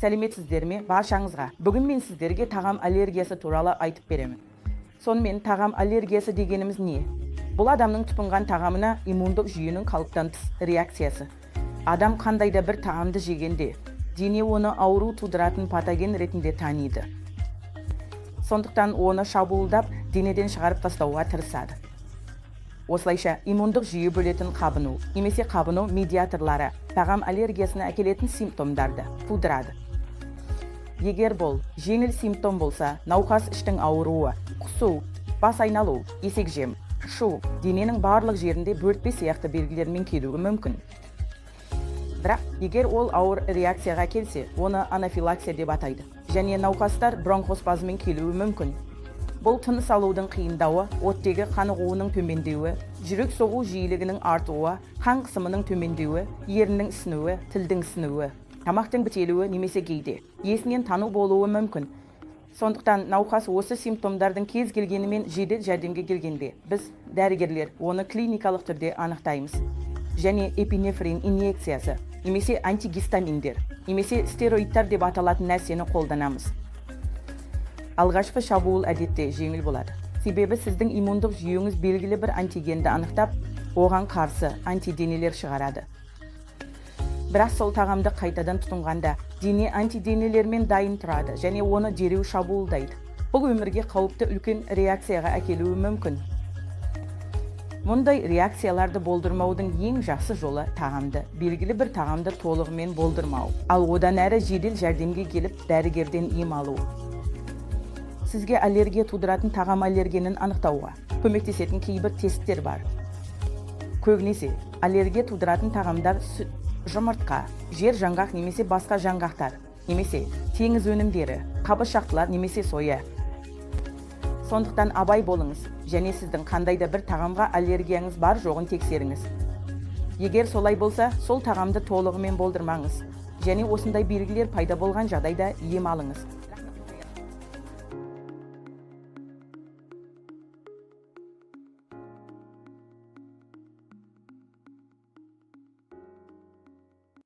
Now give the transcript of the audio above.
Сәлеметсіздер ме? Баршаңызға. Бүгін мен сіздерге тағам аллергиясы туралы айтып беремін. Сонымен тағам аллергиясы дегеніміз не? Бұл адамның тұтынған тағамына иммундық жүйенің қалыптан тыс реакциясы. Адам қандай да бір тағамды жегенде, дене оны ауру тудыратын патоген ретінде таниды. Сондықтан оны шабуылдап, денеден шығарып тастауға тырысады. Осылайша иммундық жүйе бөлетін қабыну, немесе қабыну медиаторлары тағам аллергиясына әкелетін симптомдарды тудырады. Егер бұл жеңіл симптом болса, науқас іштің ауруы, құсу, бас айналу, есек жем, шу, дененің барлық жерінде бөртпе сияқты белгілермен келуі мүмкін. Бірақ егер ол ауыр реакцияға келсе, оны анафилаксия деп атайды. Және науқастар бронхоспазммен келуі мүмкін. Бұл тыныс алудың қиындауы, оттегі қанығуының төмендеуі, жүрек соғу жиілігінің артуы, қан қысымының төмендеуі, еріннің ісінуі, тілдің ісінуі, тамақтың бітелуі немесе кейде есінен тану болуы мүмкін. Сондықтан науқас осы симптомдардың кез келгенімен жедел жәрдемге келгенде, біз дәрігерлер оны клиникалық түрде анықтаймыз. Және эпинефрин инъекциясы, немесе антигистаминдер, немесе стероидтар деп аталатын нәрсені қолданамыз. Алғашқы шабуыл әдетте жеңіл болады. Себебі сіздің иммундық жүйеңіз белгілі бір антигенді анықтап, оған қарсы антиденелер шығарады. Бірақ сол тағамды қайтадан тұтынғанда, дене антиденелермен дайын тұрады және оны дереу шабуылдайды. Бұл өмірге қауіпті үлкен реакцияға әкелуі мүмкін. Мұндай реакцияларды болдырмаудың ең жақсы жолы тағамды, белгілі бір тағамды толығымен болдырмау. Ал одан әрі жедел жәрдемге келіп, дәрігерден ем алу. Сізге аллергия тудыратын тағам аллергенін анықтауға көмектесетін кейбір тесттер бар. Көбінесе аллергия тудыратын тағамдар сүт, жұмыртқа, жер жаңғақ немесе басқа жаңғақтар, немесе теңіз өнімдері, қабыршақтылар немесе соя. Сондықтан абай болыңыз және сіздің қандай да бір тағамға аллергияңыз бар жоғын тексеріңіз. Егер солай болса, сол тағамды толығымен болдырмаңыз және осындай белгілер пайда болған жағдайда ем алыңыз.